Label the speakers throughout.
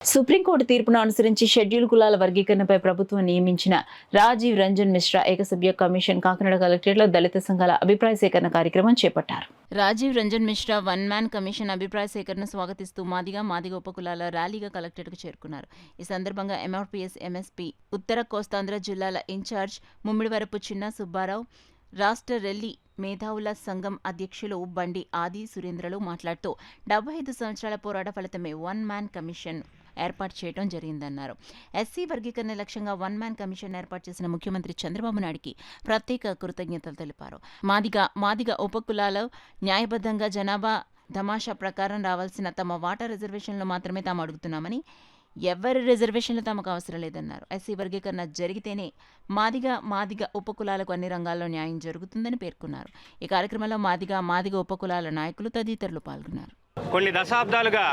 Speaker 1: Supreme court తీర్పును అనుసరించి schedule కులాల వర్గీకరణపై ప్రభుత్వం నియమించిన రాజీవ్ రంజన్ మిశ్రా ఏకసభ్య కమిషన్ కాకినాడ కలెక్టరేట్లో దళిత సంఘాల అభిప్రాయ సేకరణ కార్యక్రమం చేపట్టారు. Rajiv Ranjan Mishra one man commission అభిప్రాయ సేకరణ స్వాగతిస్తూ మాదిగ ఉపకులాల ర్యాలీగా కలెక్టరేట్కు చేరుకున్నారు. ఈ సందర్భంగా ఎంఆర్పీఎస్ ఎంఎస్పీ ఉత్తర కోస్తాంధ్ర జిల్లాల ఇన్ఛార్జ్ ముమ్మిడివరపు చిన్న సుబ్బారావు, రాష్ట్ర రెల్లి మేధావుల సంఘం అధ్యక్షులు బండి ఆది సురేంద్రలు మాట్లాడుతూ 75 సంవత్సరాల పోరాట ఫలితమే వన్ మ్యాన్ కమిషన్ ఏర్పాటు చేయడం జరిగిందన్నారు. ఎస్సీ వర్గీకరణ లక్ష్యంగా వన్ మ్యాన్ కమిషన్ ఏర్పాటు చేసిన ముఖ్యమంత్రి చంద్రబాబు నాయుడికి ప్రత్యేక కృతజ్ఞతలు తెలిపారు. మాదిగ ఉపకులాలు న్యాయబద్ధంగా జనాభా తమాషా ప్రకారం రావాల్సిన తమ వాటా రిజర్వేషన్లు మాత్రమే తాము అడుగుతున్నామని, ఎవరి రిజర్వేషన్లు తమకు అవసరం లేదన్నారు. ఎస్సీ వర్గీకరణ జరిగితేనే మాదిగ ఉపకులాలకు అన్ని రంగాల్లో న్యాయం జరుగుతుందని పేర్కొన్నారు. ఈ కార్యక్రమంలో మాదిగ ఉపకులాల నాయకులు తదితరులు పాల్గొన్నారు.
Speaker 2: కొన్ని దశాబ్దాలుగా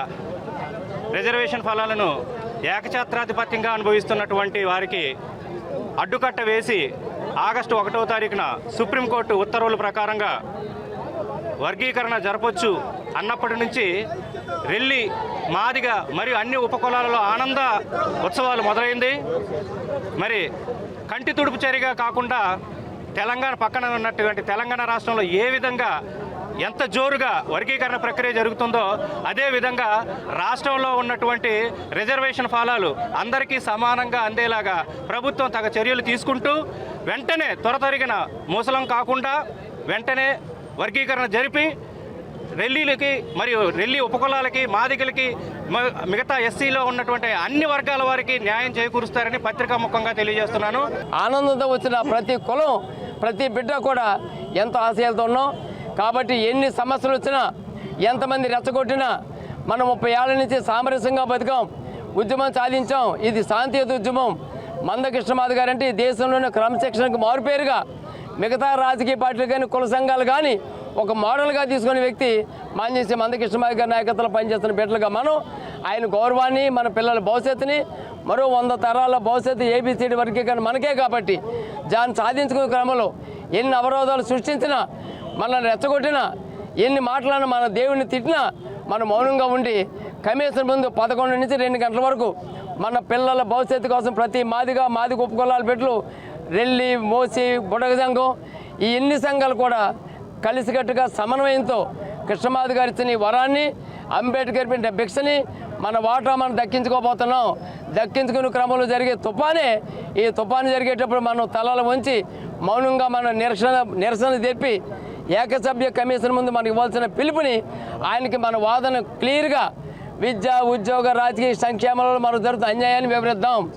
Speaker 2: రిజర్వేషన్ ఫలాలను ఏకఛత్రాధిపత్యంగా అనుభవిస్తున్నటువంటి వారికి అడ్డుకట్ట వేసి ఆగస్టు 1వ తారీఖున సుప్రీంకోర్టు ఉత్తర్వుల ప్రకారంగా వర్గీకరణ జరపొచ్చు అన్నప్పటి నుంచి రెల్లి, మాదిగ మరియు అన్ని ఉపకులాలలో ఆనంద ఉత్సవాలు మొదలైంది. మరి కంటి తుడుపు చర్యగా కాకుండా తెలంగాణ పక్కన ఉన్నటువంటి తెలంగాణ రాష్ట్రంలో ఏ విధంగా ఎంత జోరుగా వర్గీకరణ ప్రక్రియ జరుగుతుందో అదేవిధంగా రాష్ట్రంలో ఉన్నటువంటి రిజర్వేషన్ ఫలాలు అందరికీ సమానంగా అందేలాగా ప్రభుత్వం తగ చర్యలు తీసుకుంటూ వెంటనే త్వరతరిగిన మూసలం కాకుండా వెంటనే వర్గీకరణ జరిపి రెల్లీలకి మరియు రెల్లి ఉపకులాలకి, మాదిగలకి, మిగతా ఎస్సీలో ఉన్నటువంటి అన్ని వర్గాల వారికి న్యాయం చేకూరుస్తారని పత్రికాముఖంగా తెలియజేస్తున్నాను.
Speaker 3: ఆనందంతో వచ్చిన ప్రతి కులం, ప్రతి బిడ్డ కూడా ఎంతో ఆశయాలతో ఉన్నాం. కాబట్టి ఎన్ని సమస్యలు వచ్చినా, ఎంతమంది రెచ్చగొట్టినా మనం 30 ఏళ్ల నుంచి సామరస్యంగా బతికాం, ఉద్యమం సాధించాం. ఇది శాంతియుత ఉద్యమం. మందకృష్ణ మాదిగ గారంటే ఈ దేశంలోనే క్రమశిక్షణకు మారుపేరుగా మిగతా రాజకీయ పార్టీలు కానీ కుల సంఘాలు కానీ ఒక మోడల్గా తీసుకునే వ్యక్తి మాన్యశ్రీ మందకృష్ణ మాదిగ గారి నాయకత్వంలో పనిచేస్తున్న బిడ్డలుగా మనం ఆయన గౌరవాన్ని, మన పిల్లల భవిష్యత్తుని, మరో 100 తరాల భవిష్యత్తు ఏబిసిడి వర్గీకరణ మనకే. కాబట్టి దాన్ని సాధించుకునే క్రమంలో ఎన్ని అవరోధాలు సృష్టించినా, మనల్ని రెచ్చగొట్టినా, ఎన్ని మాటలను మన దేవుడిని తిట్టినా మనం మౌనంగా ఉండి కమిషన్ ముందు 11 నుంచి 2 గంటల వరకు మన పిల్లల భవిష్యత్తు కోసం ప్రతి మాదిగ ఉపకులాల బిడ్డలు, రెల్లి, మోసి, బుడగ సంఘం, ఈ ఎన్ని సంఘాలు కూడా కలిసికట్టుగా సమన్వయంతో కృష్ణమాది గారి ఇచ్చిన ఈ వరాన్ని, అంబేద్కర్ పెట్టిన భిక్షని మన వాటా మనం దక్కించుకోబోతున్నాం. దక్కించుకునే క్రమంలో జరిగే తుఫానే. ఈ తుఫాను జరిగేటప్పుడు మనం తలలు వంచి మౌనంగా మన నిరసన తెప్పి ఏకసభ్య కమిషన్ ముందు మనకి ఇవ్వాల్సిన పిలుపుని ఆయనకి మన వాదన క్లియర్గా విద్య, ఉద్యోగ, రాజకీయ సంక్షేమాలలో మనకు జరుగుతున్న అన్యాయాన్ని వివరిద్దాం.